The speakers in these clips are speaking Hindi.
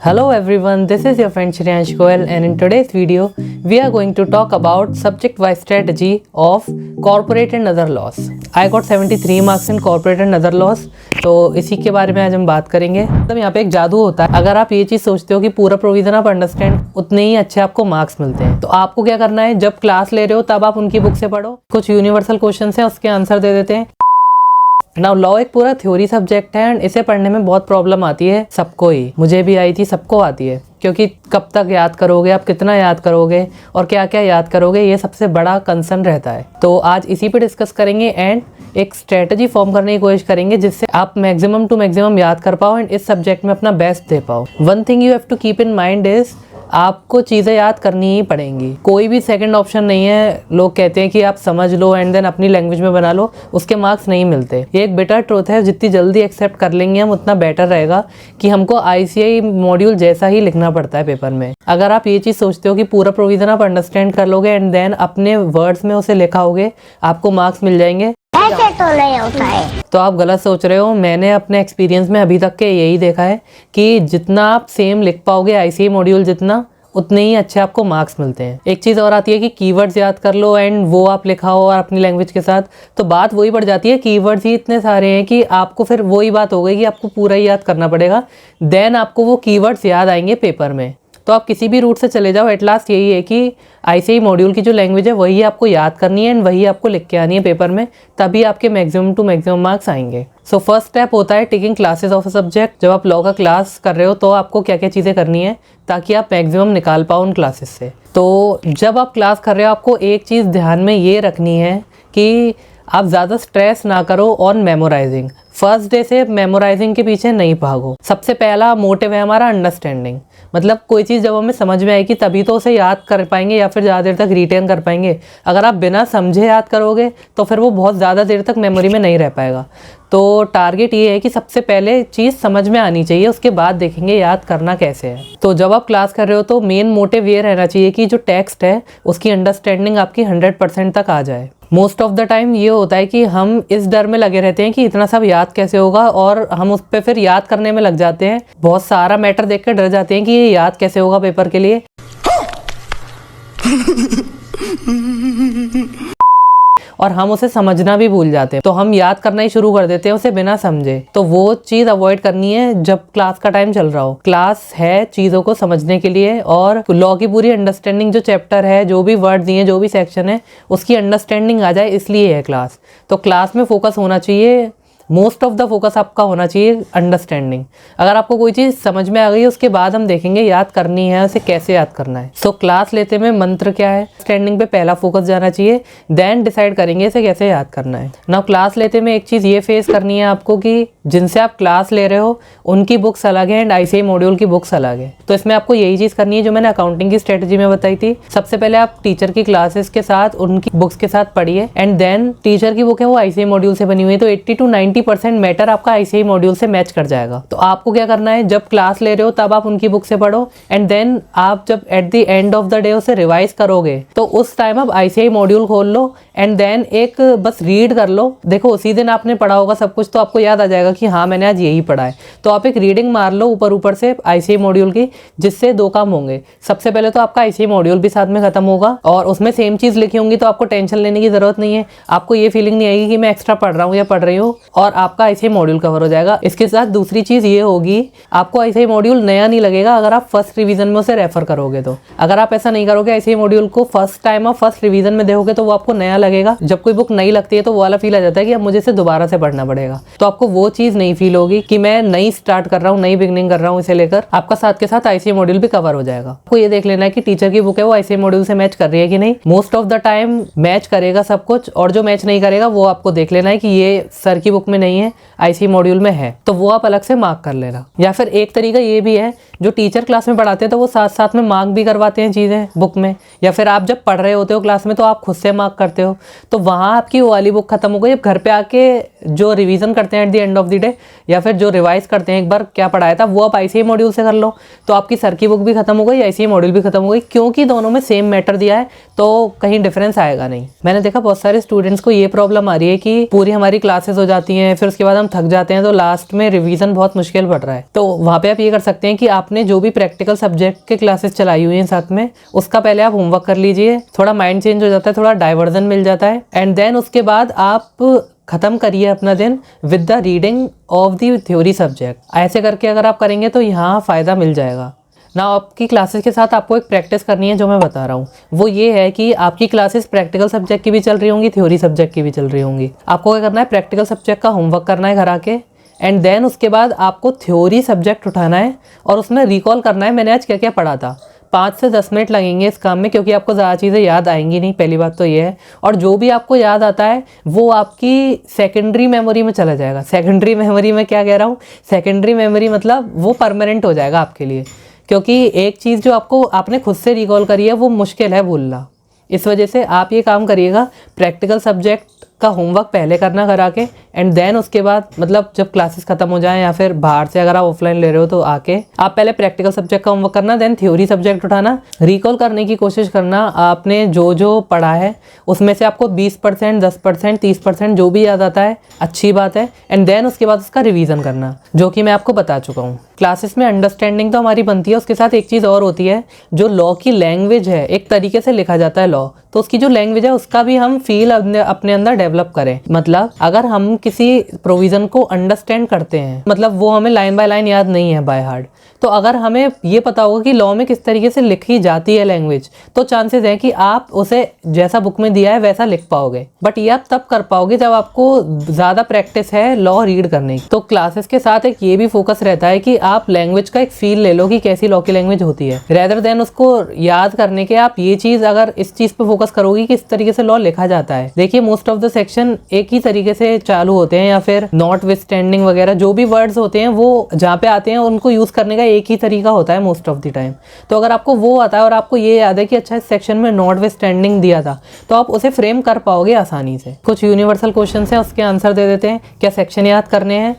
Hello everyone, this is your friend Shreyansh Goel and in today's video we are going to talk about subject-wise strategy of corporate and other laws. I got 73 marks in corporate and other laws, तो इसी के बारे में आज हम बात करेंगे। मतलब यहाँ पे एक जादू होता है, अगर आप ये चीज़ सोचते हो कि पूरा प्रोविजन आप अंडरस्टैंड उतने ही अच्छे आपको मार्क्स मिलते हैं, तो आपको क्या करना है, जब क्लास ले रहे हो तब आप उनकी बुक से पढ़ो, कुछ यूनिवर्सल क्वेश्चन हैं उसके आंसर दे देते हैं। नाउ लॉ एक पूरा थ्योरी सब्जेक्ट है एंड इसे पढ़ने में बहुत प्रॉब्लम आती है सबको ही, मुझे भी आई थी, सबको आती है, क्योंकि कब तक याद करोगे, आप कितना याद करोगे और क्या क्या याद करोगे, ये सबसे बड़ा कंसर्न रहता है। तो आज इसी पे डिस्कस करेंगे एंड एक स्ट्रेटजी फॉर्म करने की कोशिश करेंगे जिससे आप मैक्सिमम टू मैक्सिमम याद कर पाओ एंड इस सब्जेक्ट में अपना बेस्ट दे पाओ। One thing you have to keep in mind is आपको चीज़ें याद करनी ही पड़ेंगी, कोई भी सेकंड ऑप्शन नहीं है। लोग कहते हैं कि आप समझ लो एंड देन अपनी लैंग्वेज में बना लो, उसके मार्क्स नहीं मिलते। ये एक बेटर ट्रूथ है, जितनी जल्दी एक्सेप्ट कर लेंगे हम उतना बेटर रहेगा कि हमको आईसीआई मॉड्यूल जैसा ही लिखना पड़ता है पेपर में। अगर आप ये चीज़ सोचते हो कि पूरा प्रोविजन आप अंडरस्टैंड कर लोगे एंड देन अपने वर्ड्स में उसे लिखाओगे आपको मार्क्स मिल जाएंगे, ऐसे तो नहीं होता है। तो आप गलत सोच रहे हो। मैंने अपने एक्सपीरियंस में अभी तक के यही देखा है कि जितना आप सेम लिख पाओगे आईसीआई मॉड्यूल जितना, उतने ही अच्छे आपको मार्क्स मिलते हैं। एक चीज़ और आती है कि कीवर्ड्स याद कर लो एंड वो आप लिखाओ और अपनी लैंग्वेज के साथ, तो बात वही बढ़ जाती है। कीवर्ड्स ही इतने सारे हैं कि आपको फिर वही बात हो गई कि आपको पूरा ही याद करना पड़ेगा, देन आपको वो कीवर्ड्स याद आएंगे पेपर में। तो आप किसी भी रूट से चले जाओ, एट लास्ट यही है कि आईसीआई मॉड्यूल की जो लैंग्वेज है वही आपको याद करनी है एंड वही आपको लिख के आनी है पेपर में, तभी आपके मैक्सिमम टू मैक्सिमम मार्क्स आएंगे। सो फर्स्ट स्टेप होता है taking classes of a subject. जब आप लॉ का क्लास कर रहे हो तो आपको क्या क्या चीज़ें करनी है ताकि आप मैक्सिमम निकाल पाओ उन क्लासेस से। तो जब आप क्लास कर रहे हो आपको एक चीज़ ध्यान में ये रखनी है कि आप ज़्यादा स्ट्रेस ना करो ऑन मेमोराइजिंग। फर्स्ट डे से मेमोराइजिंग के पीछे नहीं भागो। सबसे पहला मोटिव है हमारा अंडरस्टैंडिंग, मतलब कोई चीज़ जब हमें समझ में आएगी तभी तो उसे याद कर पाएंगे या फिर ज़्यादा देर तक रिटेन कर पाएंगे। अगर आप बिना समझे याद करोगे तो फिर वो बहुत ज़्यादा देर तक मेमोरी में नहीं रह पाएगा। तो टारगेट ये है कि सबसे पहले चीज़ समझ में आनी चाहिए, उसके बाद देखेंगे याद करना कैसे है। तो जब आप क्लास कर रहे हो तो मेन मोटिव ये रहना चाहिए कि जो टेक्स्ट है उसकी अंडरस्टैंडिंग आपकी 100% तक आ जाए। मोस्ट ऑफ द टाइम ये होता है कि हम इस डर में लगे रहते हैं कि इतना सब याद कैसे होगा, और हम उस पर फिर याद करने में लग जाते हैं। बहुत सारा मैटर देख कर डर जाते हैं कि ये याद कैसे होगा पेपर के लिए और हम उसे समझना भी भूल जाते हैं, तो हम याद करना ही शुरू कर देते हैं उसे बिना समझे। तो वो चीज़ अवॉइड करनी है जब क्लास का टाइम चल रहा हो। क्लास है चीज़ों को समझने के लिए, और लॉ की पूरी अंडरस्टैंडिंग, जो चैप्टर है, जो भी वर्ड दिए, जो भी सेक्शन है, उसकी अंडरस्टैंडिंग आ जाए, इसलिए है क्लास। तो क्लास में फोकस होना चाहिए, मोस्ट ऑफ द फोकस आपका होना चाहिए अंडरस्टैंडिंग। अगर आपको कोई चीज़ समझ में आ गई उसके बाद हम देखेंगे याद करनी है, उसे कैसे याद करना है। सो क्लास लेते में मंत्र क्या है, स्टैंडिंग पे पहला फोकस जाना चाहिए, देन डिसाइड करेंगे इसे कैसे याद करना है। नाउ क्लास लेते में एक चीज़ ये फेस करनी है आपको कि जिनसे आप क्लास ले रहे हो उनकी बुक्स अलग है एंड आईसीआई मॉड्यूल की बुक्स अलग है। तो इसमें आपको यही चीज़ करनी है जो मैंने अकाउंटिंग की स्ट्रेटजी में बताई थी। सबसे पहले आप टीचर की क्लासेस के साथ उनकी बुक्स के साथ पढ़िए एंड देन टीचर की बुक है वो आईसीआई मॉड्यूल से बनी हुई है, तो 80 to 90% मैटर आपका आईसीआई मॉड्यूल से मैच कर जाएगा। तो आपको क्या करना है, जब क्लास ले रहे हो तब आप उनकी बुक से पढ़ो एंड देन आप जब at the end of the day उसे रिवाइज करोगे तो उस टाइम आप आईसीआई मॉड्यूल खोल लो एंड देन एक बस रीड कर लो। देखो उसी दिन आपने पढ़ा होगा सब कुछ, तो आपको याद आ जाएगा कि हाँ मैंने आज यही पढ़ा है। तो आप एक रीडिंग मार लो ऊपर ऊपर से आईसीआई मॉड्यूल की, जिससे दो काम होंगे। सबसे पहले तो आपका आईसीआई मॉड्यूल भी साथ में खत्म होगा और उसमें सेम चीज़ लिखी होंगी, तो आपको टेंशन लेने की जरूरत नहीं है। आपको ये फीलिंग नहीं आएगी कि मैं एक्स्ट्रा पढ़ रहा हूँ या पढ़ रही हूँ, और आपका आईसीआई मॉड्यूल कवर हो जाएगा। इसके साथ दूसरी चीज़ ये होगी, आपको आईसीआई मॉड्यूल नया नहीं लगेगा अगर आप फर्स्ट रिवीजन में उसे रेफर करोगे। तो अगर आप ऐसा नहीं करोगे, आईसीआई मॉड्यूल को फर्स्ट टाइम आप फर्स्ट रिवीजन में देखोगे तो वो आपको नया लगेगा। जब कोई बुक नई लगती है तो वो वाला फील आ जाता है कि अब मुझे इसे दोबारा से पढ़ना पड़ेगा, तो आपको वो चीज़ नहीं फील होगी कि मैं नई स्टार्ट कर रहा हूँ, नई बिगनिंग कर रहा हूँ। इसे लेकर आपका साथ के साथ आईसीआई मॉड्यूल भी कवर हो जाएगा। आपको ये देख लेना है कि टीचर की बुक है वो आईसीआई मॉड्यूल से मैच कर रही है कि नहीं। Most of the time match करेगा सब कुछ, और जो मैच नहीं करेगा वो आपको देख लेना है कि ये सर की बुक में नहीं है, आईसीआई मॉड्यूल में है, तो वो आप अलग से मार्क कर लेना। या फिर एक तरीका ये भी है, जो टीचर क्लास में पढ़ाते हैं तो वो साथ साथ में मार्क भी करवाते हैं चीज़ें बुक में, या फिर आप जब पढ़ रहे होते हो क्लास में तो आप खुद से मार्क करते हो, तो वहाँ आपकी वो वाली बुक खत्म हो गई। अब घर पे आके जो रिवीजन करते हैं at the end of the day, या फिर जो रिवाइज करते हैं एक बार क्या पढ़ाया था, वो आप आईसीआई मॉड्यूल से कर लो। तो आपकी सर की बुक भी खत्म हो गई, आईसीआई मॉड्यूल भी खत्म हो गई, क्योंकि दोनों में सेम मैटर दिया है, तो कहीं डिफरेंस आएगा नहीं। मैंने देखा बहुत सारे स्टूडेंट्स को ये प्रॉब्लम आ रही है कि पूरी हमारी क्लासेस हो जाती हैं, फिर उसके बाद हम थक जाते हैं, तो लास्ट में रिवीजन बहुत मुश्किल पड़ रहा है। तो वहाँ पे आप ये कर सकते हैं कि आप आपने जो भी प्रैक्टिकल सब्जेक्ट के क्लासेस चलाई हुई हैं साथ में, उसका पहले आप होमवर्क कर लीजिए, थोड़ा माइंड चेंज हो जाता है, थोड़ा डाइवर्जन मिल जाता है। एंड देन उसके बाद आप ख़त्म करिए अपना दिन with the reading of the theory subject. ऐसे करके अगर आप करेंगे तो यहाँ फ़ायदा मिल जाएगा ना। आपकी क्लासेस के साथ आपको एक प्रैक्टिस करनी है जो मैं बता रहा हूँ, वो ये है कि आपकी क्लासेस प्रैक्टिकल सब्जेक्ट की भी चल रही होंगी, थ्योरी सब्जेक्ट की भी चल रही होंगी। आपको क्या करना है, प्रैक्टिकल सब्जेक्ट का होमवर्क करना है घर आके, एंड देन उसके बाद आपको थ्योरी सब्जेक्ट उठाना है और उसमें रिकॉल करना है मैंने आज क्या क्या पढ़ा था। 5 से 10 मिनट लगेंगे इस काम में, क्योंकि आपको ज़्यादा चीज़ें याद आएंगी नहीं, पहली बात तो ये है। और जो भी आपको याद आता है वो आपकी सेकेंडरी मेमोरी में चला जाएगा। सेकेंडरी मेमोरी में क्या कह रहा हूँ, सेकेंडरी मेमोरी मतलब वो परमानेंट हो जाएगा आपके लिए, क्योंकि एक चीज़ जो आपने खुद से रिकॉल करी है वो मुश्किल है भूलना। इस वजह से आप ये काम करिएगा, प्रैक्टिकल सब्जेक्ट का होमवर्क पहले करना करा के, एंड देन उसके बाद मतलब जब क्लासेस खत्म हो जाएं या फिर बाहर से अगर आप ऑफलाइन ले रहे हो तो आके आप पहले प्रैक्टिकल सब्जेक्ट का होमवर्क करना, देन थ्योरी सब्जेक्ट उठाना, रिकॉल करने की कोशिश करना आपने जो जो पढ़ा है उसमें से आपको 20%, 10%, 30% जो भी याद आता है अच्छी बात है, एंड देन उसके बाद उसका रिवीजन करना, जो कि मैं आपको बता चुका हूँ। क्लासेस में अंडरस्टैंडिंग तो हमारी बनती है, उसके साथ एक चीज़ और होती है, जो लॉ की लैंग्वेज है, एक तरीके से लिखा जाता है लॉ, तो उसकी जो लैंग्वेज है उसका भी हम फील अपने अंदर डेवलप करें। मतलब अगर हम किसी प्रोविज़न को अंडरस्टैंड करते हैं, मतलब वो हमें लाइन बाय लाइन याद नहीं है बाय हार्ट, तो अगर हमें ये पता होगा कि लॉ में किस तरीके से लिखी जाती है लैंग्वेज, तो चांसेस है कि आप उसे जैसा बुक में दिया है वैसा लिख पाओगे। बट ये आप तब कर पाओगे जब आपको ज़्यादा प्रैक्टिस है लॉ रीड करने की। तो क्लासेस के साथ एक ये भी फोकस रहता है कि आप लैंग्वेज का एक फील ले लो कि कैसी लॉ की लैंग्वेज होती है, रेदर देन उसको याद करने के आप ये चीज़ अगर इस चीज़ पे फोकस करोगे कि इस तरीके से लॉ लिखा जाता है। देखिए मोस्ट ऑफ द सेक्शन एक ही तरीके से चालू होते हैं, या फिर नॉट विथ स्टैंडिंग वगैरह जो भी वर्ड्स होते हैं वो जहाँ पे आते हैं उनको यूज़ करने का एक ही तरीका होता है मोस्ट ऑफ द टाइम। तो अगर आपको वो आता है और आपको ये याद है कि अच्छा इस सेक्शन में नॉट विथ स्टैंडिंग दिया था, तो आप उसे फ्रेम कर पाओगे आसानी से। कुछ यूनिवर्सल क्वेश्चन है उसके आंसर दे देते हैं। क्या सेक्शन याद करने हैं?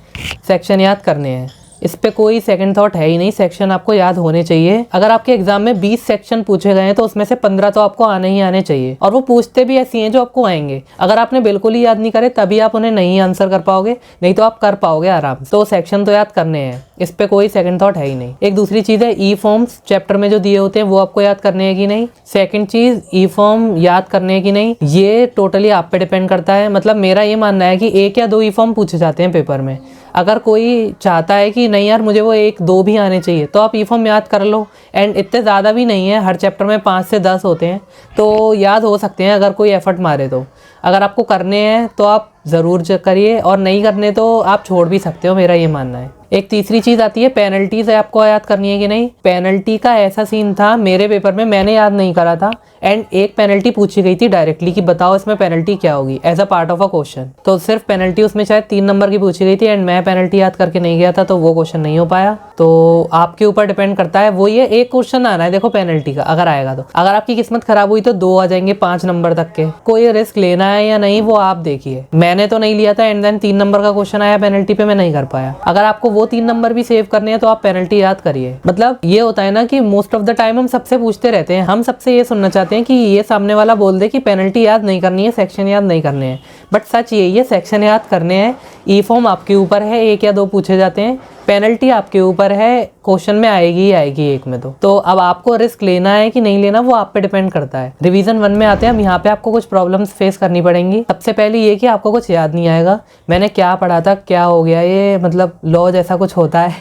सेक्शन याद करने हैं, इस पे कोई सेकंड थॉट है ही नहीं, सेक्शन आपको याद होने चाहिए। अगर आपके एग्जाम में 20 सेक्शन पूछे गए हैं तो उसमें से 15 तो आपको आने ही आने चाहिए, और वो पूछते भी ऐसी हैं जो आपको आएंगे। अगर आपने बिल्कुल ही याद नहीं करे तभी आप उन्हें नहीं आंसर कर पाओगे, नहीं तो आप कर पाओगे आराम से। तो सेक्शन तो याद करने हैं, इस पे कोई सेकंड थॉट है ही नहीं। एक दूसरी चीज़ है ई फॉर्म्स, चैप्टर में जो दिए होते हैं वो आपको याद करने हैं कि नहीं। सेकंड चीज़ ई फॉर्म याद करने हैं कि नहीं, ये टोटली आप पे डिपेंड करता है। मतलब मेरा ये मानना है कि 1 या 2 ई फॉर्म पूछे जाते हैं पेपर में। अगर कोई चाहता है कि नहीं यार मुझे वो 1-2 भी आने चाहिए, तो आप ई फॉर्म याद कर लो, एंड इतने ज़्यादा भी नहीं है, हर चैप्टर में 5 से 10 होते हैं, तो याद हो सकते हैं अगर कोई एफर्ट मारे तो। अगर आपको करने हैं तो आप ज़रूर करिए, और नहीं करने तो आप छोड़ भी सकते हो, मेरा ये मानना है। एक तीसरी चीज़ आती है पेनल्टीज़, आपको याद करनी है कि नहीं। पेनल्टी का ऐसा सीन था मेरे पेपर में, मैंने याद नहीं करा था, एंड एक पेनल्टी पूछी गई थी डायरेक्टली कि बताओ इसमें पेनल्टी क्या होगी as a part of a question. तो सिर्फ पेनल्टी उसमें शायद 3 नंबर की पूछी गई थी, एंड मैं पेनल्टी याद करके नहीं गया था, तो वो क्वेश्चन नहीं हो पाया। तो आपके ऊपर डिपेंड करता है, वो ये एक क्वेश्चन आना है देखो पेनल्टी का, अगर आएगा तो। अगर आपकी किस्मत खराब हुई तो 2 आ जाएंगे 5 नंबर तक के। कोई रिस्क लेना है या नहीं वो आप देखिए। मैंने तो नहीं लिया था, एंड देन 3 नंबर का क्वेश्चन आया पेनल्टी पे, मैं नहीं कर पाया। अगर आपको वो 3 नंबर भी सेव करने हैं तो आप पेनल्टी याद करिए। मतलब ये होता है ना कि मोस्ट ऑफ द टाइम हम सबसे पूछते रहते हैं, हम सबसे ये सुनना चाहते हैं कि ये सामने वाला बोल दे कि पेनल्टी याद नहीं करनी है, सेक्शन याद नहीं करने हैं। बट सच यही है, सेक्शन याद करने हैं। ई फॉर्म आपके ऊपर है, 1 या 2 पूछे जाते हैं। पेनल्टी आपके ऊपर है, क्वेश्चन में आएगी ही आएगी एक में। तो अब आपको रिस्क लेना है कि नहीं लेना वो आप पे डिपेंड करता है। रिवीजन 1 में आते हैं हम, यहाँ पे आपको कुछ प्रॉब्लम्स फेस करनी पड़ेंगी। सबसे पहले ये कि आपको कुछ याद नहीं आएगा, मैंने क्या पढ़ा था, क्या हो गया ये, मतलब लॉ जैसा कुछ होता है,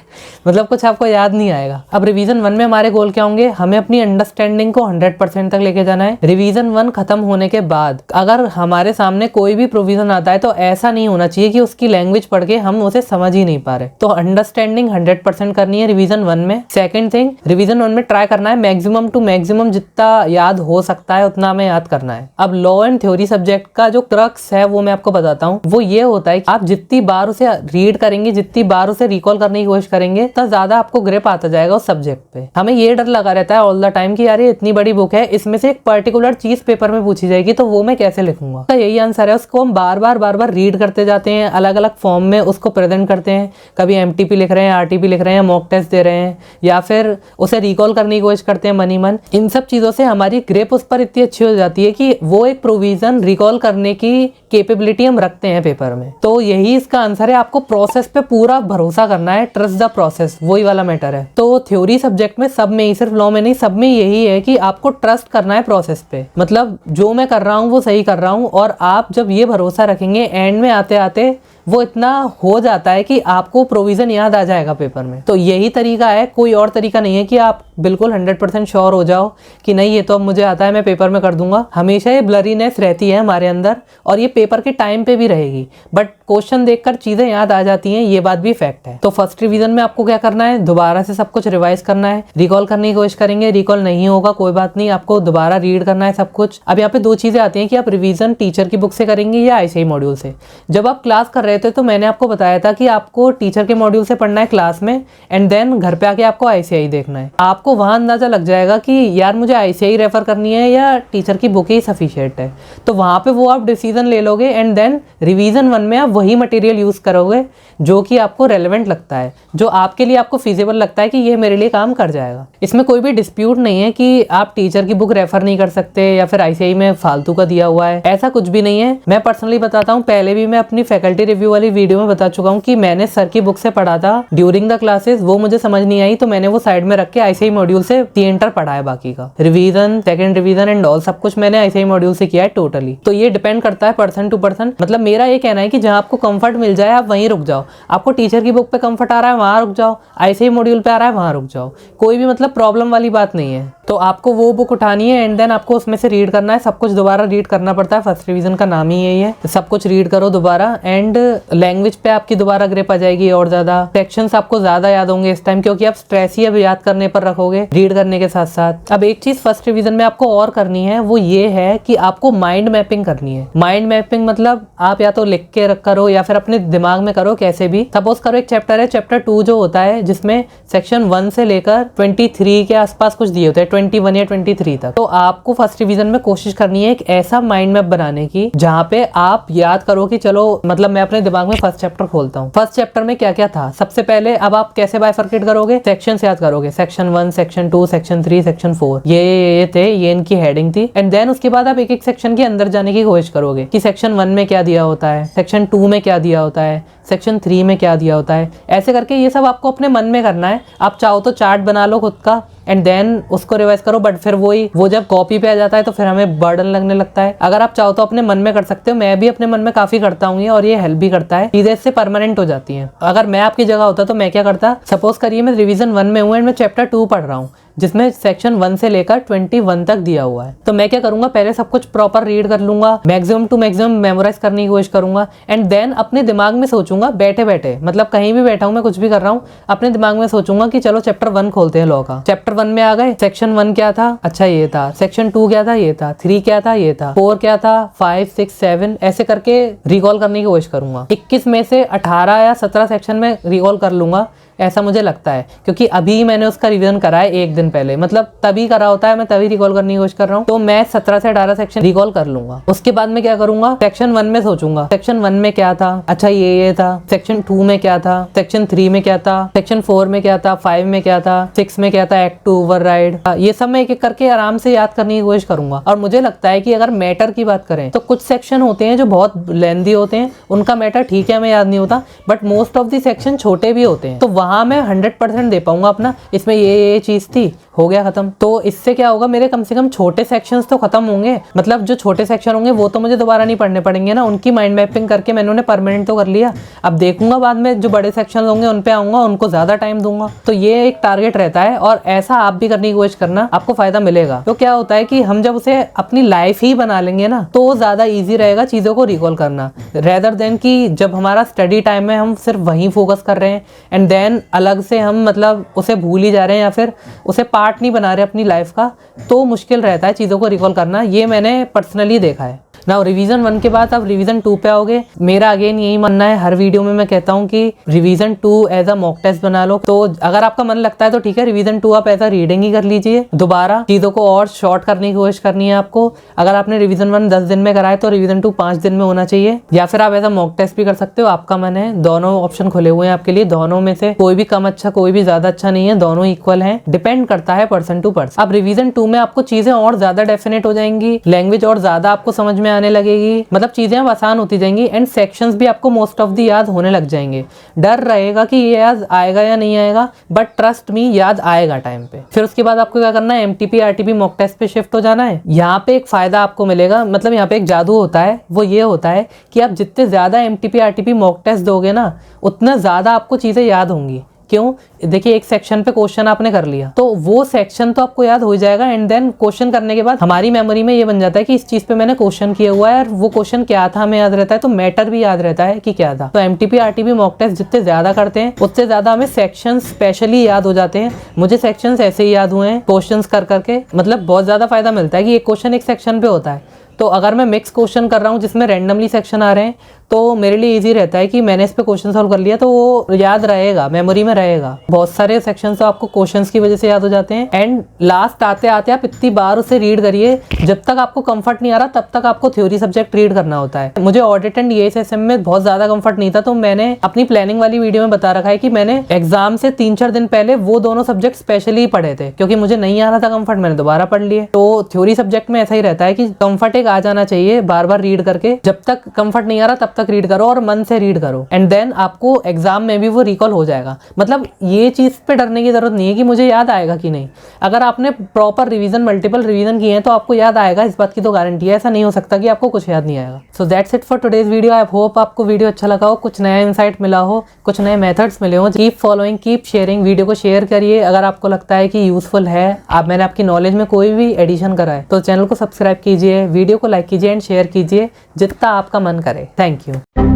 मतलब कुछ आपको याद नहीं आएगा। अब रिवीजन 1 में हमारे गोल क्या होंगे, हमें अपनी अंडरस्टैंडिंग को 100% तक लेके जाना है। रिवीजन 1 खत्म होने के बाद अगर हमारे सामने कोई भी प्रोविजन आता है तो ऐसा नहीं होना चाहिए कि उसकी लैंग्वेज पढ़ के हम उसे समझ ही नहीं पा रहे। तो अंडरस्टैंडिंग 100% करनी है रिवीजन 1 में। सेकंड थिंग, रिवीजन 1 में ट्राई करना है मैक्सिमम टू मैक्सिमम जितना याद हो सकता है उतना हमें याद करना है। अब लॉ एंड थ्योरी सब्जेक्ट का जो क्रक्स है वो मैं आपको बताता हूँ। वो ये होता है कि आप जितनी बार उसे रीड करेंगे, जितनी बार उसे रिकॉल करने की कोशिश करेंगे, तो ज्यादा आपको ग्रिप आता जाएगा उस सब्जेक्ट पे। हमें ये डर लगा रहता है ऑल द टाइम कि यार ये इतनी बड़ी बुक है, इसमें से एक पर्टिकुलर चीज पेपर में पूछी जाएगी तो वो मैं कैसे लिखूंगा। तो यही आंसर है, उसको हम बार बार रीड करते जाते हैं, अलग अलग फॉर्म में उसको प्रेजेंट करते हैं। कभी एमटीपी लिख लिख रहे हैं, आरटीपी लिख रहे हैं, मॉक टेस्ट दे रहे हैं, या फिर उसे रिकॉल करने की कोशिश करते हैं मन ही मन, इन सब चीज़ों से हमारी ग्रिप उस पर इतनी अच्छी हो जाती है कि वो एक प्रोविज़न रिकॉल करने की कैपेबिलिटी हम रखते हैं पेपर में। तो यही इसका आंसर है, आपको प्रोसेस पे पूरा भरोसा करना है, ट्रस्ट द प्रोसेस, वही वाला मैटर है। तो थ्योरी सब्जेक्ट में सब में ही, सिर्फ लॉ में नहीं, सब में यही है कि आपको ट्रस्ट करना है प्रोसेस पे, मतलब जो मैं कर रहा हूँ वो सही कर रहा हूँ। और आप जब ये भरोसा रखेंगे, एंड में आते आते वो इतना हो जाता है कि आपको प्रोविज़न याद आ जाएगा पेपर में। तो यही तरीका है, कोई और तरीका नहीं है कि आप बिल्कुल 100% श्योर हो जाओ कि नहीं ये तो अब मुझे आता है, मैं पेपर में कर दूंगा। हमेशा ये ब्लरीनेस रहती है हमारे अंदर, और ये पेपर के टाइम पे भी रहेगी, बट क्वेश्चन देखकर चीज़ें याद आ जाती हैं, ये बात भी फैक्ट है। तो फर्स्ट रिवीजन में आपको क्या करना है, दोबारा से सब कुछ रिवाइज करना है, रिकॉल करने की कोशिश करेंगे, रिकॉल नहीं होगा कोई बात नहीं, आपको दोबारा रीड करना है सब कुछ। अब यहाँ पे दो चीज़ें आती हैं कि आप रिवीजन टीचर की बुक से करेंगे या ICI मॉड्यूल से। जब आप क्लास कर रहे थे तो मैंने आपको बताया था कि आपको टीचर के मॉड्यूल से पढ़ना है क्लास में, एंड देन घर पे आके आपको ICI देखना है। आपको वहाँ अंदाजा लग जाएगा कि यार मुझे ICI रेफर करनी है या टीचर की बुक ही सफिशिएंट है, तो वहाँ पे वो आप डिसीजन ले लोगे, एंड देन रिवीजन 1 में आप वही मटेरियल यूज़ करोगे जो कि आपको रेलेवेंट लगता है, जो आपके लिए आपको फिजिबल लगता है कि ये मेरे लिए काम कर जाएगा। इसमें कोई भी डिस्प्यूट नहीं है कि आप टीचर की बुक रेफर नहीं कर सकते या फिर ICI में फालतू का दिया हुआ है, ऐसा कुछ भी नहीं है। मैं पर्सनली बताता हूँ, पहले भी मैं अपनी फैकल्टी रिव्यू वाली वीडियो में बता चुका हूँ कि मैंने सर की बुक से पढ़ा था ड्यूरिंग द क्लासेस, वो मुझे समझ नहीं आई तो मैंने वो साइड में रख के ICI मॉड्यूल से इंटर पढ़ा है। बाकी का revision, second revision and all सब कुछ मैंने ICI मॉड्यूल से किया है टोटली। तो ये डिपेंड करता है पर्सन टू पर्सन। मतलब मेरा ये कहना है कि जहाँ आपको कंफर्ट मिल जाए आप वहीं रुक जाओ। आपको टीचर की बुक पे कंफर्ट आ रहा है वहाँ रुक जाओ, ICI मॉड्यूल पे आ रहा है वहाँ रुक जाओ, कोई भी मतलब प्रॉब्लम वाली बात नहीं है। तो आपको वो बुक उठानी है एंड देन आपको उसमें से रीड करना है, सब कुछ दोबारा रीड करना पड़ता है, फर्स्ट रिवीजन का नाम ही यही है। सब कुछ रीड करो दोबारा, एंड लैंग्वेज पे आपकी दोबारा ग्रिप आ जाएगी और ज्यादा। सेक्शंस आपको ज्यादा याद होंगे इस टाइम, क्योंकि आप स्ट्रेस ही अब याद करने पर रखोगे रीड करने के साथ साथ। अब एक चीज फर्स्ट रिवीजन में आपको और करनी है, वो ये है कि आपको माइंड मैपिंग करनी है। माइंड मैपिंग मतलब आप या तो लिख के करो या फिर अपने दिमाग में करो, कैसे भी। सपोज करो एक चैप्टर है, चैप्टर 2 जो होता है जिसमें सेक्शन 1 से लेकर 23 के आसपास कुछ दिए होते हैं, 21 या 23 तक। तो आपको फर्स्ट रिवीजन में कोशिश करनी है एक ऐसा माइंड मैप बनाने की जहाँ पे आप याद करो कि चलो मतलब मैं अपने दिमाग में फर्स्ट चैप्टर खोलता हूँ, फर्स्ट चैप्टर में क्या क्या था। सबसे पहले अब आप कैसे बाइफरकेट करोगे, सेक्शंस याद करोगे, सेक्शन 1, सेक्शन 2, सेक्शन 3, सेक्शन 4, ये थे, ये इनकी हेडिंग थी। एंड देन उसके बाद आप एक एक सेक्शन के अंदर जाने की कोशिश करोगे कि सेक्शन 1 में क्या दिया होता है, सेक्शन 2 में क्या दिया होता है, सेक्शन 3 में क्या दिया होता है। ऐसे करके ये सब आपको अपने मन में करना है। आप चाहो तो चार्ट बना लो खुद का एंड देन उसको रिवाइज करो, बट फिर वो जब कॉपी पे आ जाता है तो फिर हमें बर्डन लगने लगता है। अगर आप चाहो तो अपने मन में कर सकते हो, मैं भी अपने मन में काफी करता हूँ और ये हेल्प भी करता है, चीजें इससे परमानेंट हो जाती हैं। अगर मैं आपकी जगह होता तो मैं क्या करता, सपोज करिए मैं रिवीजन 1 में हूँ एंड मैं चैप्टर 2 पढ़ रहा हूँ जिसमें सेक्शन 1 से लेकर 21 तक दिया हुआ है। तो मैं क्या करूंगा, पहले सब कुछ प्रॉपर रीड कर लूंगा, मैक्सिमम टू मैक्सिमम मेमोराइज करने की कोशिश करूंगा, एंड देन अपने दिमाग में सोचूंगा बैठे बैठे, मतलब कहीं भी बैठा हूं मैं कुछ भी कर रहा हूं, अपने दिमाग में सोचूंगा कि चलो चैप्टर 1 खोलते हैं लॉ का। चैप्टर 1 में आ गए, सेक्शन 1 क्या था, अच्छा ये था, सेक्शन 2 क्या था, ये था, 3 क्या था, ये था, 4 क्या था, 5, 6, 7, ऐसे करके रिकॉल करने की कोशिश करूंगा। 21 में से 18 या 17 सेक्शन में रिकॉल कर लूंगा, ऐसा मुझे लगता है, क्योंकि अभी मैंने उसका रिवीजन करा है एक दिन पहले, मतलब तभी करा होता है, मैं तभी रिकॉल करने की कोशिश कर रहा हूँ। तो मैं 17 से 18 सेक्शन रिकॉल कर लूंगा। उसके बाद में क्या करूंगा, सेक्शन 1 में सोचूंगा, सेक्शन 1 में क्या था, अच्छा ये था, सेक्शन 2 में क्या था, सेक्शन 3 में क्या था, सेक्शन 4 में क्या था, 5 में क्या था, 6 में क्या था, एक्ट टू ओवरराइड, ये सब मैं एक एक करके आराम से याद करने की कोशिश करूंगा। और मुझे लगता है कि अगर मैटर की बात करें तो कुछ सेक्शन होते हैं जो बहुत लेंथी होते हैं, उनका मैटर ठीक है हमें याद नहीं होता, but most of the section छोटे भी होते हैं, तो वहां मैं 100% दे पाऊंगा अपना, इसमें ये चीज थी, हो गया खत्म। तो इससे क्या होगा, मेरे कम से कम छोटे सेक्शंस तो खत्म होंगे, मतलब जो छोटे सेक्शन होंगे वो तो मुझे दोबारा नहीं पढ़ने पड़ेंगे ना, उनकी माइंड मैपिंग करके मैंने उन्हें परमानेंट तो कर लिया। अब देखूंगा बाद में जो बड़े सेक्शन होंगे उन पे आऊंगा, उनको ज्यादा टाइम दूंगा। तो ये एक टारगेट रहता है और ऐसा आप भी करने की कोशिश करना, आपको फायदा मिलेगा। तो क्या होता है कि हम जब उसे अपनी लाइफ ही बना लेंगे ना, तो वो ज्यादा ईजी रहेगा चीजों को रिकॉल करना, रेदर देन कि जब हमारा स्टडी टाइम में हम सिर्फ वहीं फोकस कर रहे हैं एंड देन अलग से हम मतलब उसे भूल ही जा रहे हैं या फिर उसे पार्ट नहीं बना रहे अपनी लाइफ का, तो मुश्किल रहता है चीज़ों को रिकॉल करना। ये मैंने पर्सनली देखा है। नाउ रिवीजन 1 के बाद आप रिवीजन 2 पे आओगे। मेरा अगेन यही मानना है, हर वीडियो में मैं कहता हूँ कि revision 2 as a mock test बना लो। तो अगर आपका मन लगता है तो ठीक है, रिवीजन 2 आप एज अ रीडिंग ही कर लीजिए। दोबारा चीजों को और शॉर्ट करने की कोशिश करनी है आपको। अगर आपने रिवीजन 1 10 दिन में कराए तो रिवीजन 2 5 दिन में होना चाहिए, या फिर आप एज अ मॉक टेस्ट भी कर सकते हो, आपका मन है। दोनों ऑप्शन खुले हुए हैं आपके लिए, दोनों में से कोई भी कम अच्छा कोई भी ज्यादा अच्छा नहीं है, दोनों इक्वल हैं, डिपेंड करता है पर्सन टू पर्सन। अब रिवीजन 2 में आपको चीजें और ज्यादा डेफिनेट हो जाएंगी, लैंग्वेज और ज्यादा आपको समझ में आने लगेगी, मतलब चीजें अब आसान होती जाएंगी एंड सेक्शंस भी आपको मोस्ट ऑफ द याद होने लग जाएंगे। डर रहेगा कि ये याद आएगा या नहीं आएगा, बट ट्रस्ट मी याद आएगा टाइम पे। फिर उसके बाद आपको क्या करना है, एमटीपी आरटीपी मॉक टेस्ट पे शिफ्ट हो जाना है। यहाँ पे एक फायदा आपको मिलेगा, मतलब यहाँ पे एक जादू होता है, वो ये होता है कि आप जितने ज्यादा एमटीपी आरटीपी मॉक टेस्ट दोगे ना, उतना ज्यादा आपको चीजें याद होंगी। क्यों? देखिए, एक सेक्शन पे क्वेश्चन आपने कर लिया तो वो सेक्शन तो आपको याद हो जाएगा, एंड देन क्वेश्चन करने के बाद हमारी मेमोरी में ये बन जाता है कि इस चीज पे मैंने क्वेश्चन किया हुआ है और वो क्वेश्चन क्या था हमें याद रहता है, तो मैटर भी याद रहता है कि क्या था। तो एमटीपी आरटीपी मॉक टेस्ट जितने ज्यादा करते हैं उतने ज्यादा हमें सेक्शन स्पेशली याद हो जाते हैं। मुझे सेक्शन ऐसे ही याद हुए हैं क्वेश्चन कर करके, मतलब बहुत ज्यादा फायदा मिलता है कि एक क्वेश्चन एक सेक्शन पे होता है। तो अगर मैं मिक्स क्वेश्चन कर रहा हूँ जिसमें रैंडमली सेक्शन आ रहे हैं, तो मेरे लिए इजी रहता है कि मैंने इस पे क्वेश्चन सॉल्व कर लिया तो वो याद रहेगा, मेमोरी में रहेगा। बहुत सारे सेक्शंस तो आपको क्वेश्चंस की वजह से याद हो जाते हैं, एंड लास्ट आते आते आप इतनी बार उसे रीड करिए जब तक आपको कंफर्ट नहीं आ रहा, तब तक आपको थ्योरी सब्जेक्ट रीड करना होता है। मुझे ऑडिट एंड EASM में बहुत ज्यादा कंफर्ट नहीं था, तो मैंने अपनी प्लानिंग वाली वीडियो में बता रखा है कि मैंने एग्जाम से 3-4 दिन पहले वो दोनों सब्जेक्ट स्पेशली पढ़े थे, क्योंकि मुझे नहीं आ रहा था कंफर्ट, मैंने दोबारा पढ़ लिए। तो थ्योरी सब्जेक्ट में ऐसा ही रहता है कि कंफर्ट एक आ जाना चाहिए बार बार रीड करके, जब तक कंफर्ट नहीं आ रहा तब तक रीड करो और मन से रीड करो, एंड देन आपको एग्जाम में भी वो रिकॉल हो जाएगा। मतलब ये चीज पे डरने की जरूरत नहीं है कि मुझे याद आएगा कि नहीं। अगर आपने प्रॉपर रिवीजन मल्टीपल रिवीजन किए हैं तो आपको याद आएगा, इस बात की तो गारंटी है। ऐसा नहीं हो सकता कि आपको कुछ याद नहीं आएगा। So that's it for today's video. I hope आपको वीडियो अच्छा लगा हो, कुछ नया इंसाइट मिला हो, कुछ नए मेथड्स मिले हो। Keep following, keep sharing, video को शेयर करिए अगर आपको लगता है कि यूजफुल है, मैंने आपकी नॉलेज में कोई भी एडिशन करा है तो चैनल को सब्सक्राइब कीजिए, वीडियो को लाइक कीजिए एंड शेयर कीजिए जितना आपका मन करे। Thank you.